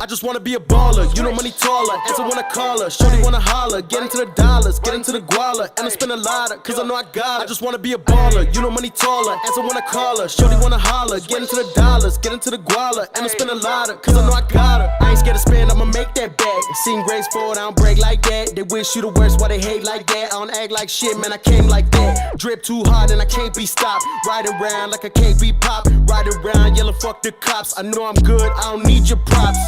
I just wanna be a baller, you know money taller, answer when I call her, shorty wanna holler, get into the dollars, get into the guala, and I spend a lot of, cause I know I got it. I just wanna be a baller, you know money taller, answer when I call her, shorty wanna holler, get into the dollars, get into the guala, and I spend a lot of, cause I know I got her. I ain't scared to spend, I'ma make that bag. Seen grace forward, I don't break like that. They wish you the worst, why they hate like that? I don't act like shit, man, I came like that. Drip too hard and I can't be stopped. Ride around like I can't be popped. Ride around, yelling fuck the cops. I know I'm good, I don't need your props.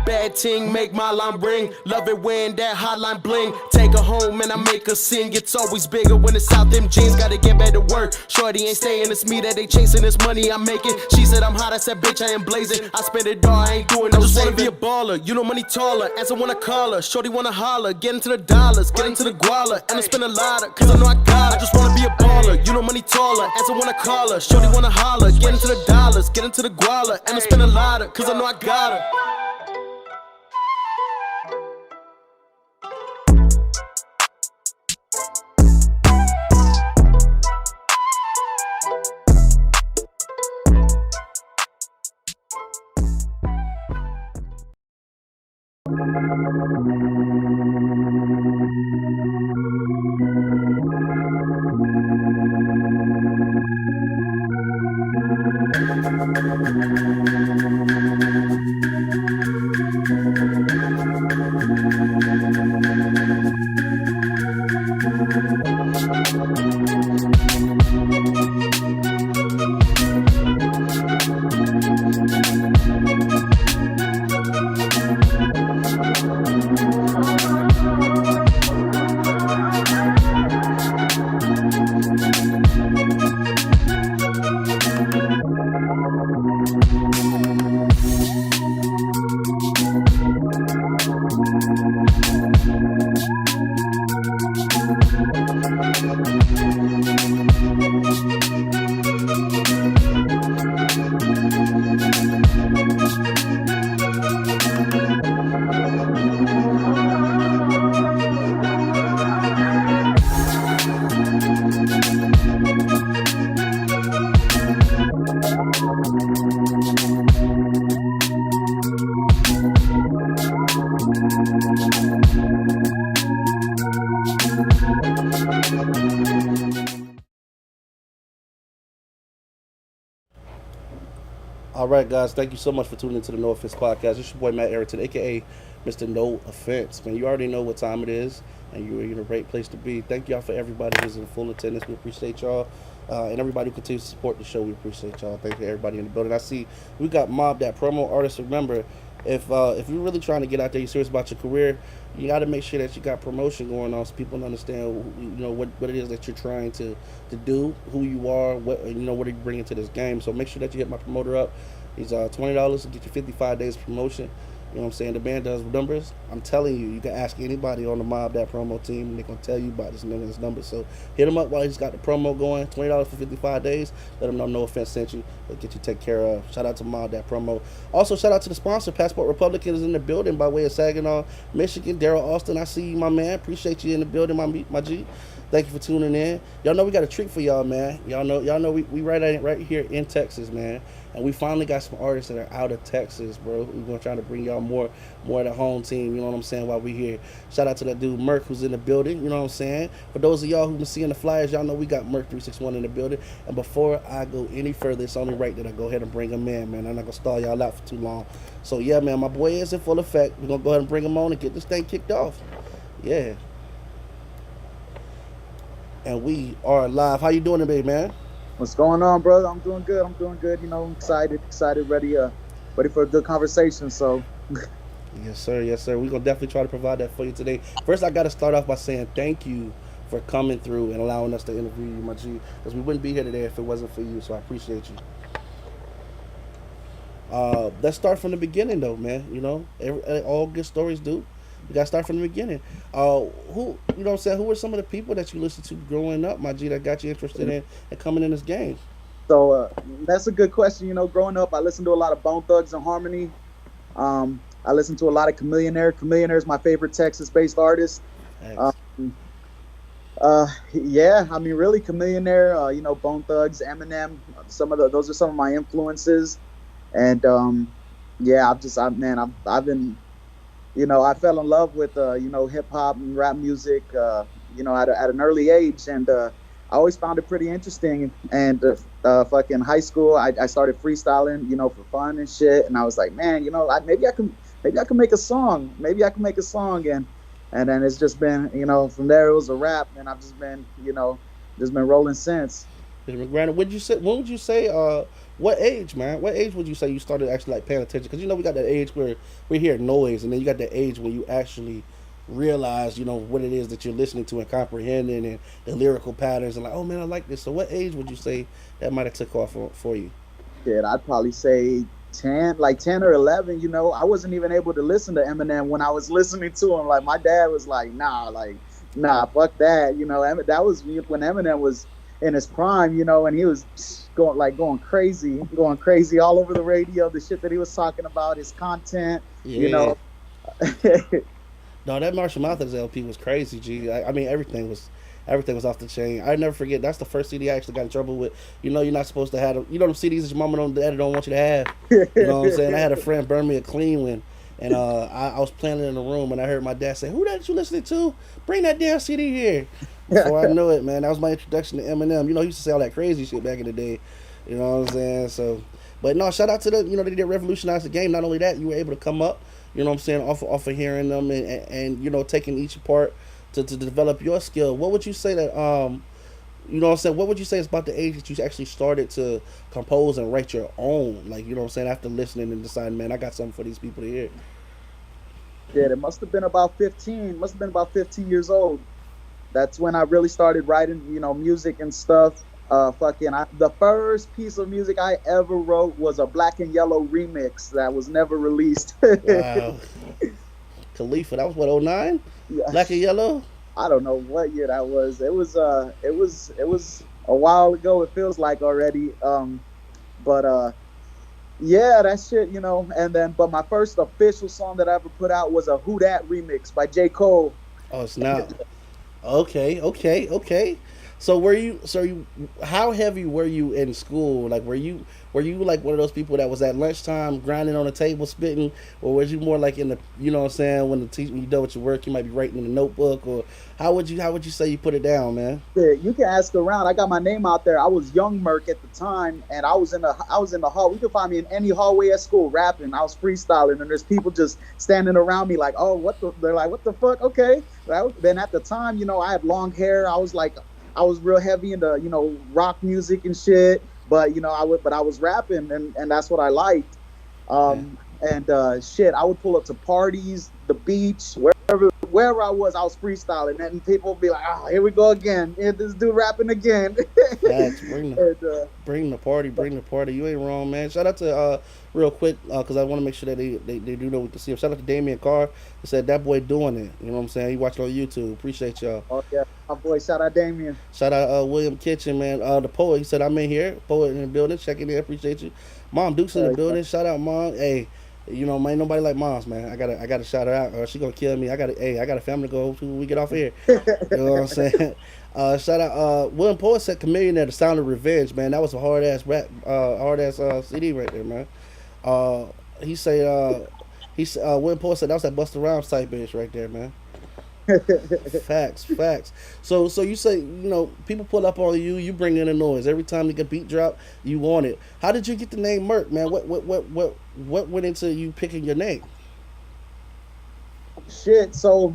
Bad ting, make my line ring. Love it when that hotline bling. Take her home and I make her sing. It's always bigger when it's out them jeans. Gotta get back to work. Shorty ain't staying, it's me that they chasing. This money I'm making. She said I'm hot, I said bitch I am blazing. I spend it all, I ain't doing no saving. I just wanna be a baller, you know money taller. Answer when I call her. Shorty wanna holler, get into the dollars, get into the guala, and I spend a lot of, cause I know I got it. I just wanna be a baller, you know money taller. Answer when I call her. Shorty wanna holler, get into the dollars, get into the guala, and I spend a lot of, cause I know I got her. All right, guys, thank you so much for tuning into the No Offense Podcast. It's your boy, Matt Arrington, a.k.a. Mr. No Offense. Man, you already know what time it is, and you're in a great place to be. Thank y'all for everybody who's in full attendance. We appreciate y'all. And everybody who continues to support the show, we appreciate y'all. Thank you to everybody in the building. I see we got Mob, that promo artist. Remember, if you're really trying to get out there, you're serious about your career, you got to make sure that you got promotion going on so people understand, what it is that you're trying to do, who you are, what are you bringing to this game. So make sure that you hit my promoter up. He's $20 to get you 55 days promotion. You know what I'm saying? The man does numbers. I'm telling you, you can ask anybody on the Mob, that promo team, and they're going to tell you about this numbers. So hit him up while he's got the promo going. $20 for 55 days. Let him know No Offense sent you. They'll get you taken care of. Shout out to Mob, that promo. Also, shout out to the sponsor. Passport Republican is in the building by way of Saginaw, Michigan. Daryl Austin, I see you, my man. Appreciate you in the building, my G. Thank you for tuning in. Y'all know we got a treat for y'all, man. Y'all know we right here in Texas, man. And we finally got some artists that are out of Texas, bro. We're going to try to bring y'all more of the home team, you know what I'm saying, while we here. Shout out to that dude, MURK, who's in the building, you know what I'm saying. For those of y'all who've been seeing the flyers, y'all know we got MURK361 in the building. And before I go any further, it's only right that I go ahead and bring him in, man. I'm not going to stall y'all out for too long. So, yeah, man, my boy is in full effect. We're going to go ahead and bring him on and get this thing kicked off. Yeah. And we are live. How you doing today, man? What's going on, brother? I'm doing good. I'm excited, ready for a good conversation. So, yes, sir. We're gonna definitely try to provide that for you today. First, I got to start off by saying thank you for coming through and allowing us to interview you, my G. Because we wouldn't be here today if it wasn't for you. So I appreciate you. Let's start from the beginning, though, man. All good stories do. You gotta start from the beginning. Who were some of the people that you listened to growing up, my G, that got you interested in coming in this game? So that's a good question. Growing up, I listened to a lot of Bone Thugs and Harmony. I listen to a lot of Chameleonaire. Chameleonaire is my favorite Texas-based artist. Thanks. Um, yeah, I mean, really, Chameleonaire. Bone Thugs, Eminem. Those are some of my influences, and yeah, I've been, I fell in love with hip hop and rap music, at an early age, and I always found it pretty interesting. And fucking high school, I started freestyling, for fun and shit. And I was like, man, maybe I can make a song. Maybe I can make a song, and then it's just been, from there it was a rap, and I've just been rolling since. Granted, would you say? When would you say? What age, man? What age would you say you started actually like paying attention? Because we got that age where we hear noise, and then you got that age when you actually realize, what it is that you're listening to and comprehending, and the lyrical patterns, and like, oh man, I like this. So, what age would you say that might have took off for you? Shit, I'd probably say 10, like 10 or 11. I wasn't even able to listen to Eminem when I was listening to him. Like my dad was like, nah, fuck that. That was when Eminem was in his prime, and he was going crazy all over the radio. The shit that he was talking about, his content, Yeah. No, that Marshall Mathers LP was crazy, G. I mean, everything was off the chain. I never forget. That's the first CD I actually got in trouble with. You're not supposed to have them. Them CDs that your mama and daddy don't want you to have. You know what I'm saying? I had a friend burn me a clean one, and I was playing it in the room, and I heard my dad say, "Who that you listening to? Bring that damn CD here." Before I knew it, man, that was my introduction to Eminem. He used to say all that crazy shit back in the day. You know what I'm saying? So, but no, shout out to the, they did revolutionize the game. Not only that, you were able to come up, what I'm saying, off of hearing them, and taking each part to develop your skill. What would you say that what I'm saying? What would you say is about the age that you actually started to compose and write your own? Like, what I'm saying, after listening and deciding, man, I got something for these people to hear. Yeah, it must have been about 15. Must have been about 15 years old. That's when I really started writing, music and stuff. The first piece of music I ever wrote was a Black and Yellow remix that was never released. Wow. Khalifa, that was what, '09? Yeah. Black and Yellow? I don't know what year that was. It was a while ago. It feels like already. But yeah, that shit, but my first official song that I ever put out was a Who Dat remix by J. Cole. Oh, snap. Okay. How heavy were you in school? Like, were you like one of those people that was at lunchtime grinding on the table spitting, or was you more like in the, what I'm saying, when you done with your work, you might be writing in a notebook, or how would you say you put it down, man? Yeah, you can ask around. I got my name out there. I was Young Merc at the time, and I was in the hall. You can find me in any hallway at school rapping. I was freestyling, and there's people just standing around me like, oh, they're like, what the fuck? Okay. Then at the time, I had long hair. I was real heavy into, rock music and shit. But I was rapping, and that's what I liked. And shit, I would pull up to parties, the beach, wherever I was freestyling, and people would be like, "Oh, here we go again. Yeah, this dude rapping again." Facts. Bring the party. You ain't wrong, man. Shout out to real quick, because I want to make sure that they do know what to see him. Shout out to Damien Carr. He said that boy doing it. You know what I'm saying? He watched on YouTube. Appreciate y'all. Oh yeah, my boy. Shout out Damien. Shout out William Kitchen, man. The poet. He said I'm in here. Poet in the building. Checking in. Appreciate you. Mom Duke's in the building. Shout out, Mom. Hey. Man, nobody like Moms, man. I gotta shout her out, or she gonna kill me. I got a family to go to when we get off here. You know what I'm saying? Shout out, William Poet said Chameleonaire, The Sound of Revenge, man. That was a hard ass CD right there, man. He said, William Poet said that was that Busta Rhymes type bitch right there, man. Facts. So you say, people pull up on you, you bring in the noise. Every time you get beat drop, you want it. How did you get the name Merk, man? What went into you picking your name? Shit. So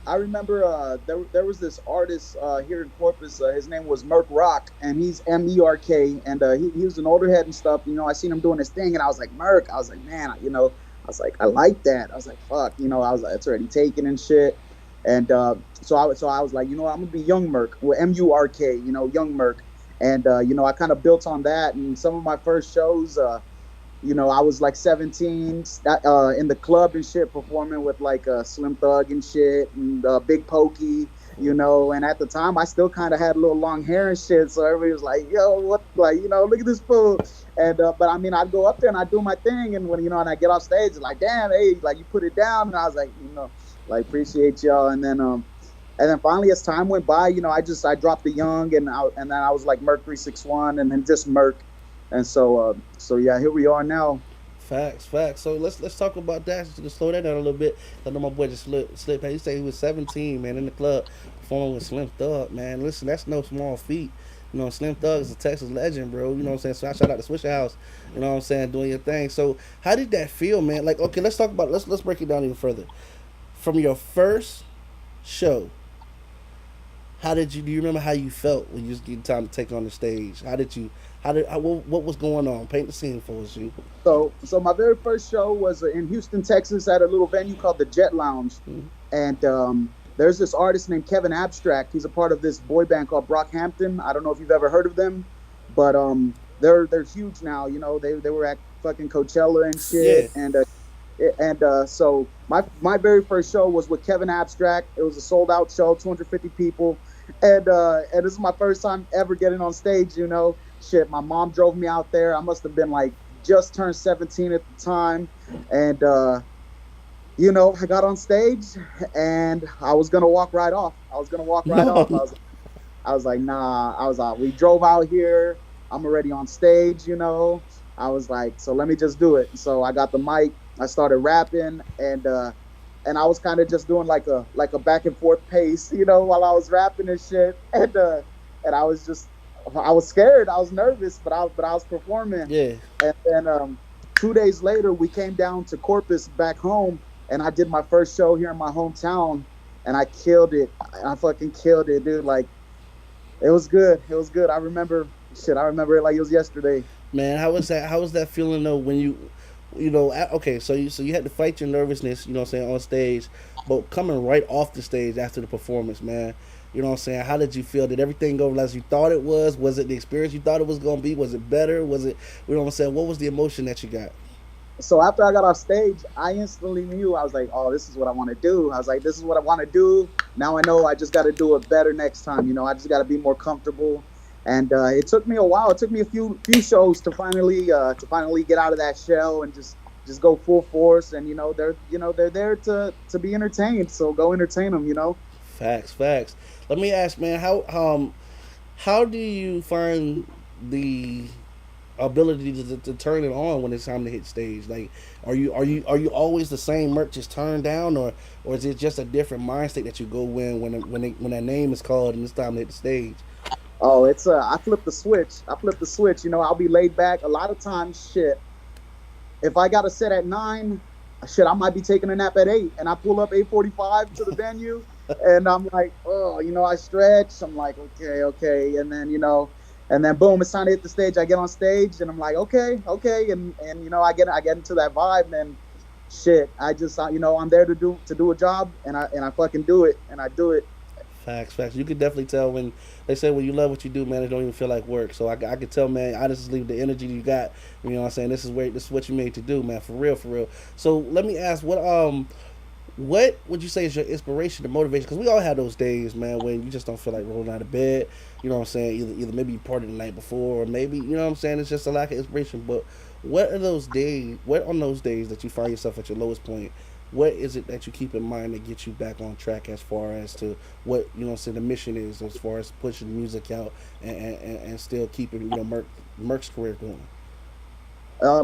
I remember there was this artist here in Corpus. His name was Merk Rock, and he's MURK, and he was an older head and stuff. I seen him doing his thing, and I was like, Merk. I was like, man, I was like, I like that. I was like, fuck, I was like, it's already taken and shit. And so I was like, I'm gonna be Young Merc, well, MURK, Young Merc. And I kind of built on that. And some of my first shows, I was like 17 in the club and shit, performing with like Slim Thug and shit, and Big Pokey. And at the time I still kind of had a little long hair and shit, so everybody was like, "Yo, what?" Like, look at this fool. And but I mean, I'd go up there and I'd do my thing, and when and I get off stage, it's like, "Damn, hey, like you put it down," and I was like, like appreciate y'all, and then finally, as time went by, I dropped the young, and then I was like MURK 361, and then just Merc, and so yeah, here we are now. Facts, facts. So let's talk about that. Just to slow that down a little bit. I know my boy just slipped. He said he was 17, man, in the club performing with Slim Thug, man. Listen, that's no small feat. Slim Thug is a Texas legend, bro. You know what I'm saying? So I shout out to Swisher House. You know what I'm saying? Doing your thing. So how did that feel, man? Like, okay, let's talk about let's break it down even further. From your first show, how did you? Do you remember how you felt when you was getting time to take on the stage? How did you? What was going on? Paint the scene for us, you. So my very first show was in Houston, Texas, at a little venue called the Jet Lounge, Mhm. and there's this artist named Kevin Abstract. He's a part of this boy band called Brockhampton. I don't know if you've ever heard of them, but they're huge now. They were at fucking Coachella and Yeah. shit, and so my very first show was with Kevin Abstract. It was a sold out show, 250 people, and this is my first time ever getting on stage. Shit, my mom drove me out there. I must have been like just turned 17 at the time, and I got on stage, and I was gonna walk right off. I was gonna walk right off. No. I was like, nah. I was We drove out here. I'm already on stage. I was like, so let me just do it. So I got the mic. I started rapping, and I was kind of just doing like a back and forth pace, while I was rapping and shit. And I was scared. I was nervous, but I was performing. Yeah. And then 2 days later, we came down to Corpus back home, and I did my first show here in my hometown, and I killed it. I fucking killed it, dude. Like, it was good. It was good. I remember shit. I remember it like it was yesterday. Man, how was that? How was that feeling though when okay, so you had to fight your nervousness, what I'm saying, on stage, but coming right off the stage after the performance, man, what I'm saying, how did you feel? Did everything go as you thought it was? Was it the experience you thought it was gonna be? Was it better? Was it, what I'm saying, what was the emotion that you got? So after I got off stage, I instantly knew. I was like, oh, this is what I want to do. I was like, this is what I want to do. Now I know I just got to do it better next time. I just got to be more comfortable. And it took me a while. It took me a few shows to finally get out of that shell and just go full force. And they're there to be entertained. So go entertain them. Facts, facts. Let me ask, man, how do you find the ability to turn it on when it's time to hit stage? Like, are you always the same Merc, just turned down, or is it just a different mind state that you go in when that name is called and it's time to hit the stage? Oh, it's I flip the switch. I'll be laid back. A lot of times, shit. If I got a set at 9, shit, I might be taking a nap at 8, and I pull up 8:45 to the venue, and I'm like, oh, I stretch. I'm like, okay, and then boom, it's time to hit the stage. I get on stage, and I'm like, okay, and I get into that vibe, and shit, I'm there to do a job, and I fucking do it, and I do it. Facts, facts. You can definitely tell when they say when you love what you do, man, it don't even feel like work. So I could tell, man, honestly, the energy you got, what I'm saying, this is what you made to do, man, for real, for real. So let me ask, what would you say is your inspiration and motivation? Because we all have those days, man, when you just don't feel like rolling out of bed. You know what I'm saying? Either maybe you partied the night before, or maybe, you know what I'm saying, it's just a lack of inspiration. But what are those days? What on those days that you find yourself at your lowest point? What is it that you keep in mind to get you back on track as far as to what, say, the mission is, as far as pushing music out and still keeping, Merc's career going?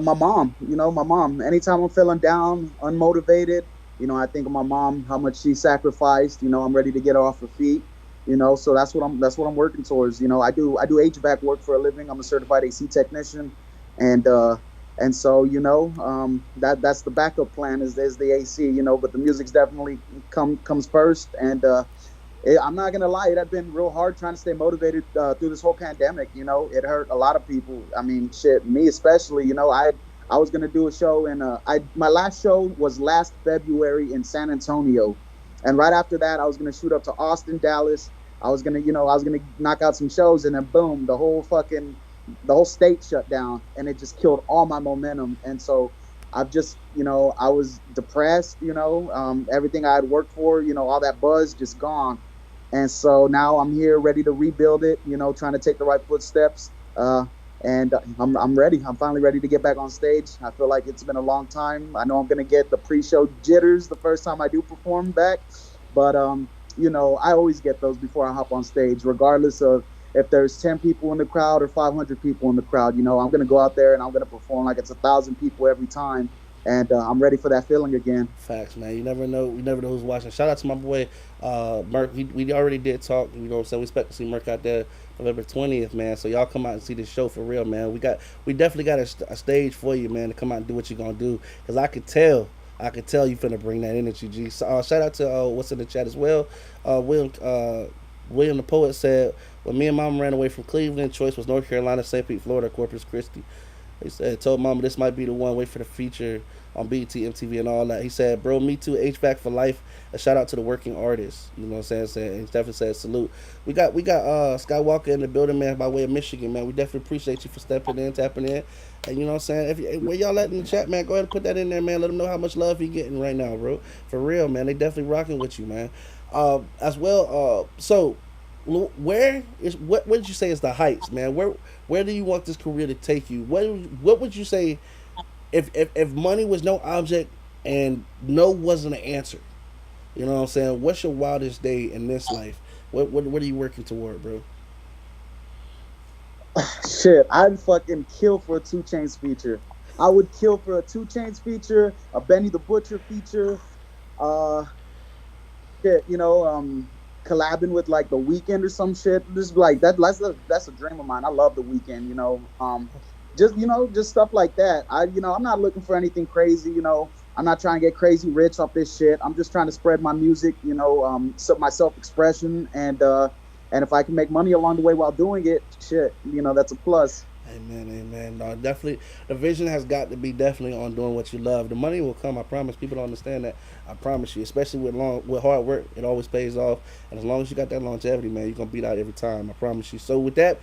My mom, my mom. Anytime I'm feeling down, unmotivated, I think of my mom, how much she sacrificed. I'm ready to get her off her feet. So that's what I'm working towards. I do HVAC work for a living. I'm a certified AC technician, and so that's the backup plan is the AC. But the music's definitely comes first. And I'm not gonna lie, it had been real hard trying to stay motivated through this whole pandemic. It hurt a lot of people. I mean, shit, me especially. I was gonna do a show, and my last show was last February in San Antonio, and right after that, I was gonna shoot up to Austin, Dallas. I was gonna knock out some shows, and then boom, the whole state shut down, and it just killed all my momentum. And so I've just, I was depressed. Everything I had worked for, all that buzz just gone. And so now I'm here ready to rebuild it, trying to take the right footsteps. And I'm ready. I'm finally ready to get back on stage. I feel like it's been a long time. I know I'm gonna get the pre-show jitters the first time I do perform back, but I always get those before I hop on stage, regardless of if there's 10 people in the crowd or 500 people in the crowd. I'm gonna go out there and I'm gonna perform like it's 1,000 people every time, and I'm ready for that feeling again. Facts, man. You never know. You never know who's watching. Shout out to my boy, Merk. We already did talk. You know what I'm saying? We expect to see Merk out there November 20th, man. So y'all come out and see this show for real, man. We definitely got a stage for you, man, to come out and do what you gonna do. Cause I could tell you finna bring that energy, G. So, shout out to what's in the chat as well. William the poet said, "When me and Mama ran away from Cleveland, choice was North Carolina, St. Pete, Florida, Corpus Christi." He said, "Told Mama this might be the one. Wait for the feature on BET, MTV, and all that." He said, "Bro, me too. HVAC for life." A shout out to the working artists. You know what I'm saying? He definitely said salute. We got Skywalker in the building, man, by way of Michigan, man. We definitely appreciate you for stepping in, tapping in, and you know what I'm saying. Where y'all at in the chat, man, go ahead and put that in there, man. Let them know how much love you getting right now, bro. For real, man. They definitely rocking with you, man. As well. So where is what would you say is the heights, man? Where do you want this career to take you? What would you say if money was no object and no wasn't an answer? You know what I'm saying? What's your wildest day in this life? What are you working toward, bro? Shit, I'd fucking kill for a 2 Chainz feature. I would kill for a 2 Chainz feature, a Benny the Butcher feature. Uh, shit, collabing with like The Weeknd or some shit. Just like that's a dream of mine. I love The Weeknd. Just stuff like that. I'm not looking for anything crazy. I'm not trying to get crazy rich off this shit. I'm just trying to spread my music. My self expression, and if I can make money along the way while doing it, shit, that's a plus. Amen, amen. No, definitely, the vision has got to be definitely on doing what you love. The money will come, I promise. People don't understand that. I promise you, especially with hard work, it always pays off. And as long as you got that longevity, man, you're gonna beat out every time. I promise you. So with that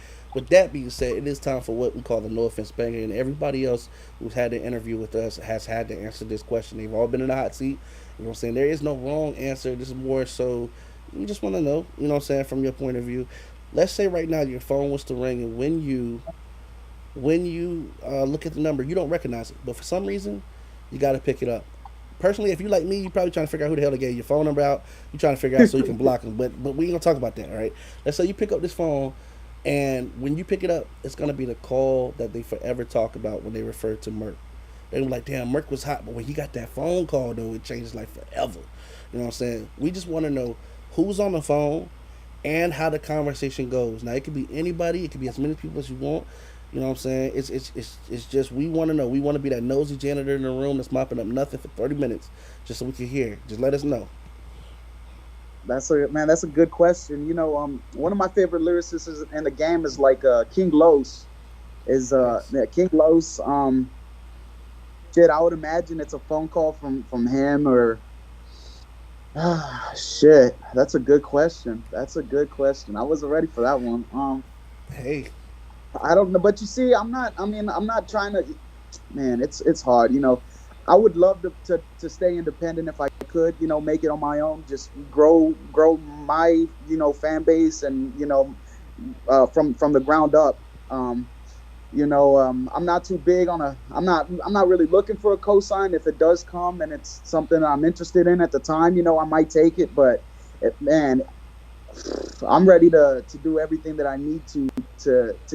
being said, it is time for what we call the No Offense Banger, and everybody else who's had the interview with us has had to answer this question. They've all been in the hot seat. You know what I'm saying? There is no wrong answer. This is more so we just want to know. You know what I'm saying? From your point of view, let's say right now your phone was to ring, and when you look at the number, you don't recognize it, but for some reason, you got to pick it up. Personally, if you like me, you're probably trying to figure out who the hell they gave your phone number out. You're trying to figure out so you can block them. But we ain't gonna talk about that, all right? Let's say you pick up this phone, and when you pick it up, it's gonna be the call that they forever talk about when they refer to Merk. They were like, "Damn, Merk was hot," but when he got that phone call, though, it changed his life forever. You know what I'm saying? We just want to know who's on the phone and how the conversation goes. Now, it could be anybody. It could be as many people as you want. You know what I'm saying? It's just we want to know. We want to be that nosy janitor in the room that's mopping up nothing for 30 minutes just so we can hear. Just let us know. That's a good question. One of my favorite lyricists in the game is like King Los. King Los. Shit, I would imagine it's a phone call from him or. Shit, that's a good question. I wasn't ready for that one. Hey. I don't know, but you see, I'm not trying to, man, it's hard, I would love to stay independent if I could, make it on my own, just grow my, fan base and, from the ground up. I'm not too big on I'm not really looking for a cosign. If it does come and it's something I'm interested in at the time, I might take it, but man, I'm ready to do everything that I need to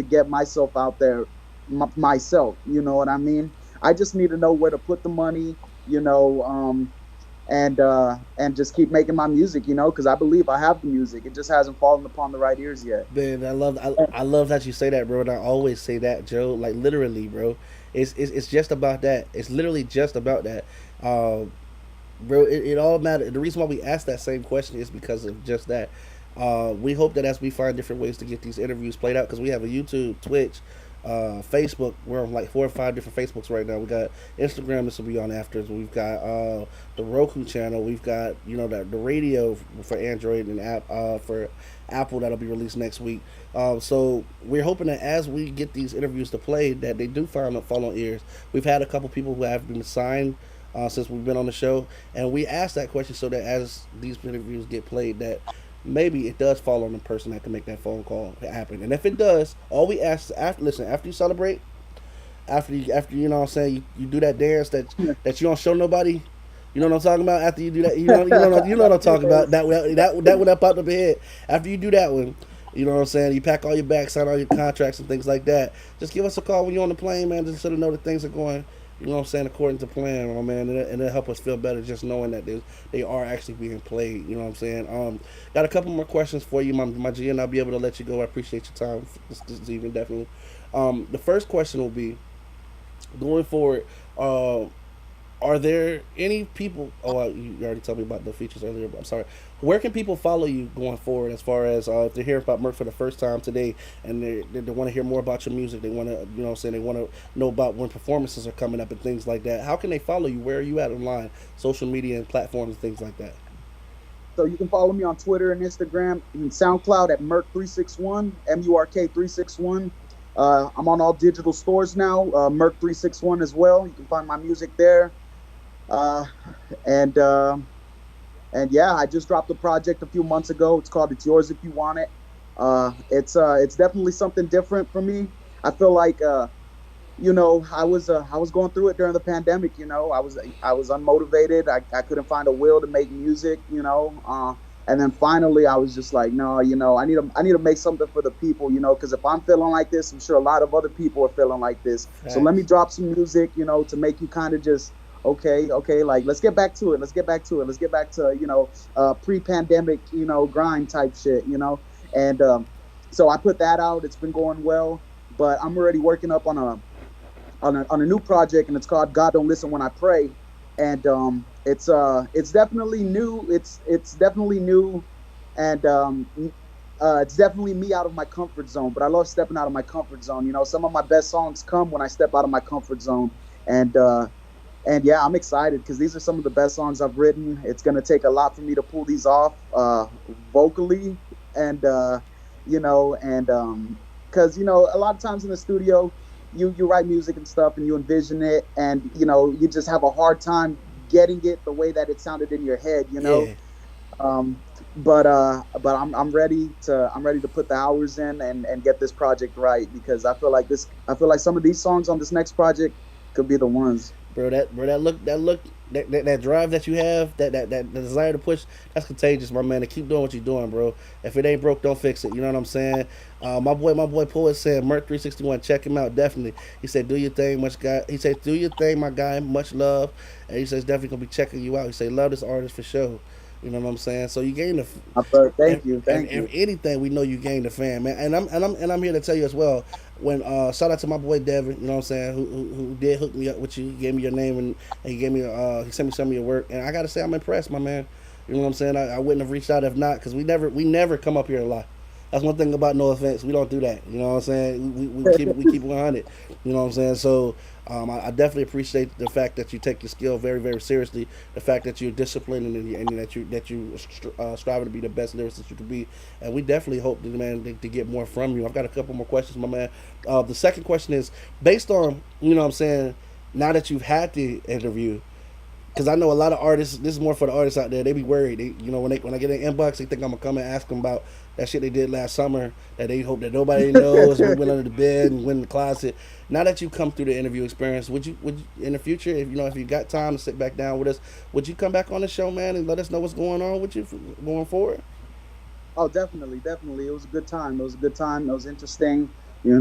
get myself out there myself. You know what I mean? I just need to know where to put the money, and just keep making my music, because I believe I have the music. It just hasn't fallen upon the right ears yet. Man, I love that you say that, bro. And I always say that, Joe. Like literally, bro. It's just about that. It's literally just about that. Bro, it all matters. The reason why we ask that same question is because of just that. We hope that as we find different ways to get these interviews played out, because we have a YouTube, Twitch, Facebook. We're on like 4 or 5 different Facebooks right now. We got Instagram, this will be on after. We've got the Roku channel. We've got the radio for Android and app for Apple that'll be released next week. So we're hoping that as we get these interviews to play, that they do fall on ears. We've had a couple people who have been signed since we've been on the show, and we asked that question so that as these interviews get played, that maybe it does fall on the person that can make that phone call happen. And if it does, all we ask is after you celebrate, after you know what I'm saying, you do that dance that you don't show nobody. You know what I'm talking about? After you do that, you know what I'm talking about. That one that popped up ahead. After you do that one, you know what I'm saying. You pack all your bags, sign all your contracts and things like that. Just give us a call when you're on the plane, man. Just so to know that things are going, you know what I'm saying, according to plan, my man. And it'll help us feel better just knowing that they are actually being played. You know what I'm saying. Got a couple more questions for you, my G, and I'll be able to let you go. I appreciate your time this evening, definitely. The first question will be, going forward, are there any people? Oh, you already told me about the features earlier, but I'm sorry. Where can people follow you going forward, as far as if they're hearing about MURK for the first time today, and they want to hear more about your music? They want to, you know what I'm saying, they want to know about when performances are coming up and things like that. How can they follow you? Where are you at online? Social media and platforms and things like that. So you can follow me on Twitter and Instagram and SoundCloud at MURK361, MURK361. I'm on all digital stores now, MURK361 as well. You can find my music there. Uh, and and yeah, I just dropped a project a few months ago. It's called "It's Yours If You Want It." It's definitely something different for me. I feel like I was going through it during the pandemic. I was unmotivated. I couldn't find a will to make music. And then finally I was just like, no, I need to make something for the people. Because if I'm feeling like this, I'm sure a lot of other people are feeling like this. Facts. So let me drop some music, to make you kind of just okay, like let's get back to it. Let's get back to it. Let's get back to pre-pandemic, grind type shit. And so I put that out. It's been going well, but I'm already working up on a new project, and it's called "God Don't Listen When I Pray," and it's definitely new. It's definitely new, and it's definitely me out of my comfort zone. But I love stepping out of my comfort zone. Some of my best songs come when I step out of my comfort zone, and yeah, I'm excited because these are some of the best songs I've written. It's gonna take a lot for me to pull these off vocally, and because a lot of times in the studio, you write music and stuff, and you envision it, and you just have a hard time getting it the way that it sounded in your head. Yeah. Um, but I'm ready to put the hours in and get this project right, because I feel like some of these songs on this next project could be the ones. Bro, that drive that you have, that desire to push, that's contagious, my man. To keep doing what you're doing, bro. If it ain't broke, don't fix it. You know what I'm saying? My boy Poet said MURK361. Check him out, definitely. He said, do your thing, much guy. He said, do your thing, my guy. Much love. And he says, definitely gonna be checking you out. He said, love this artist for sure. You know what I'm saying? So you gained a. Thank you. If anything, we know you gained a fan, man. And I'm here to tell you as well. When shout out to my boy Devin, you know what I'm saying, who did hook me up with you. He gave me your name, and he gave me he sent me some of your work, and I gotta say I'm impressed, my man. You know what I'm saying? I wouldn't have reached out if not, because we never come up here a lot. That's one thing about No Offense. We don't do that. You know what I'm saying? We keep 100. You know what I'm saying? So I definitely appreciate the fact that you take your skill very, very seriously. The fact that you're disciplined, and that you striving to be the best lyricist you can be. And we definitely hope, man, to get more from you. I've got a couple more questions, my man. The second question is based on, you know what I'm saying, now that you've had the interview. Because I know a lot of artists. This is more for the artists out there. They be worried. When I get an inbox, they think I'm gonna come and ask them about that shit they did last summer. That they hope that nobody knows. We went under the bed and went in the closet. Now that you come through the interview experience, would you in the future, if you got time to sit back down with us, would you come back on the show, man, and let us know what's going on with you going forward? Oh, definitely. It was a good time. It was interesting, and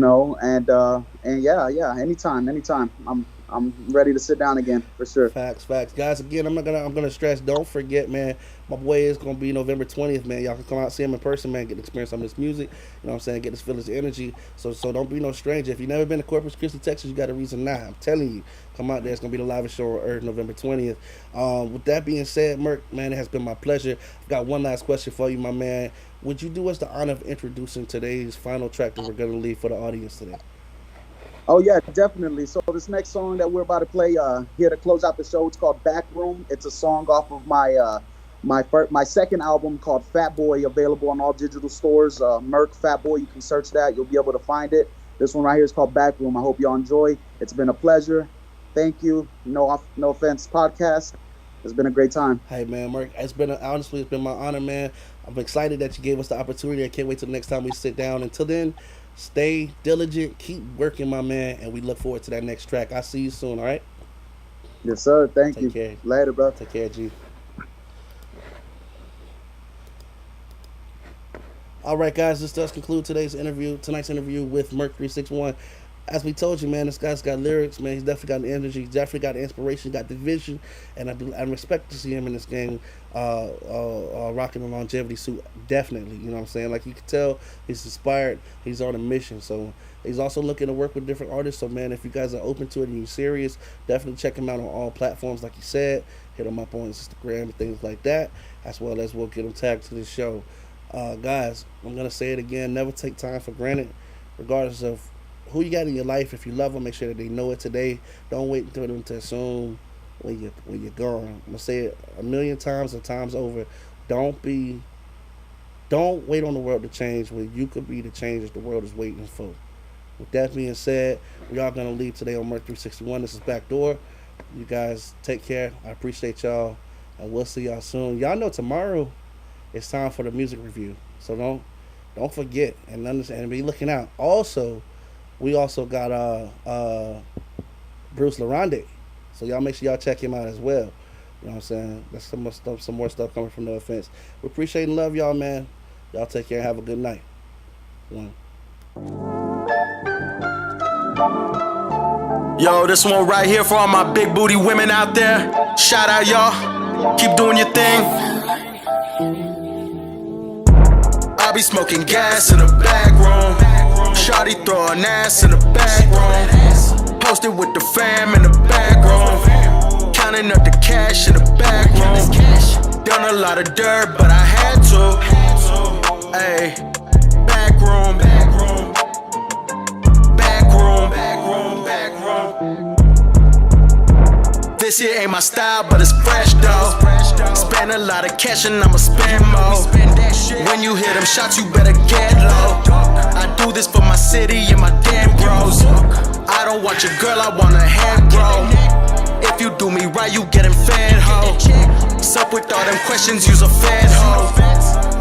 yeah. Anytime. I'm ready to sit down again for sure. Facts, guys. Again, I'm gonna stress. Don't forget, man. My boy is gonna be November 20th, man. Y'all can come out see him in person, man. Get to experience some of his music. You know what I'm saying? Get to feel his energy. So don't be no stranger. If you've never been to Corpus Christi, Texas, you got a reason now. I'm telling you, come out there. It's gonna be the livest show on earth, November 20th. With that being said, MURK, man, it has been my pleasure. I've got one last question for you, my man. Would you do us the honor of introducing today's final track that we're gonna leave for the audience today? Oh yeah, definitely. So this next song that we're about to play here to close out the show, it's called "Back Room." It's a song off of my second album called Fat Boy, available on all digital stores. MURK Fat Boy, you can search that, you'll be able to find it. This one right here is called "Back Room." I hope y'all enjoy. It's been a pleasure. Thank you. No offense podcast. It's been a great time. Hey man, Mark, honestly, it's been my honor, man. I'm excited that you gave us the opportunity. I can't wait till the next time we sit down. Until then, stay diligent, keep working, my man, and we look forward to that next track. I'll see you soon, all right? Yes, sir. Thank you. Take care. Later, bro. Take care, G. All right, guys, this does conclude tonight's interview with MURK361. As we told you, man, this guy's got lyrics, man. He's definitely got the energy. He's definitely got the inspiration, got the vision, and I respect to see him in this game, rocking the longevity suit. Definitely, you know what I'm saying? Like, you can tell he's inspired. He's on a mission. So he's also looking to work with different artists. So, man, if you guys are open to it and you're serious, definitely check him out on all platforms, like he said. Hit him up on Instagram and things like that, as well as we'll get him tagged to the show. Guys, I'm gonna say it again. Never take time for granted, regardless of who you got in your life. If you love them, make sure that they know it today. Don't wait until them to assume when you're gone. I'm gonna say it a million times and times over. Don't wait on the world to change when you could be the change that the world is waiting for. With that being said, we are gonna leave today on MURK361. This is Backdoor. You guys take care. I appreciate y'all, and we'll see y'all soon. Y'all know tomorrow it's time for the music review, so don't forget and understand and be looking out. Also, we also got Bruce Larande, so y'all make sure y'all check him out as well. You know what I'm saying? That's some more stuff coming from No Offense. We appreciate and love y'all, man. Y'all take care and have a good night. Yo, this one right here for all my big booty women out there. Shout out, y'all. Keep doing your thing. I be smoking gas in the back room. Shawty throwing ass in the back room. Posted with the fam in the back room. Counting up the cash in the back room. Done a lot of dirt, but I had to. Ayy, back room, back room, back room, back room, back room. This here ain't my style, but it's fresh though. Spend a lot of cash and I'ma spend more. When you hear them shots, you better get low. I do this for my city and my damn bros. I don't want your girl, I want a head, bro. If you do me right, you getting fed, ho. Sup with all them questions, use a fed, ho.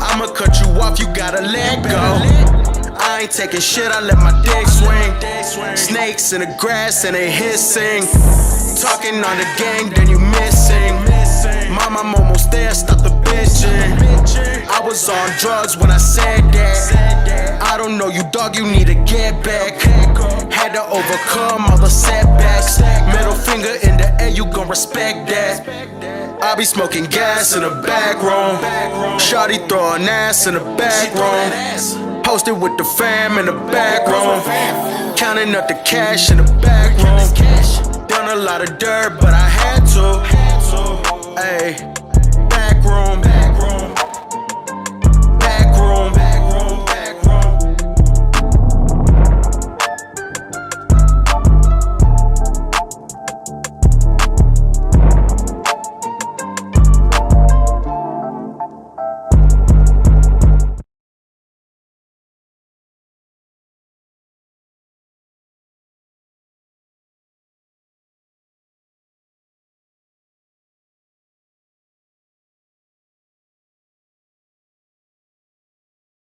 I'ma cut you off, you gotta let go. I ain't taking shit, I let my dick swing. Snakes in the grass and they hissing. Talking on the gang, then you missing. Mom, I'm almost there, stop the bitching. I was on drugs when I said that. I don't know you, dog, you need to get back. Had to overcome all the setbacks. Middle finger in the air, you gon' respect that. I be smoking gas in the back room. Shawty throwing ass in the back room. Posted with the fam in the back room. Counting up the cash in the back room. Done a lot of dirt, but I had to.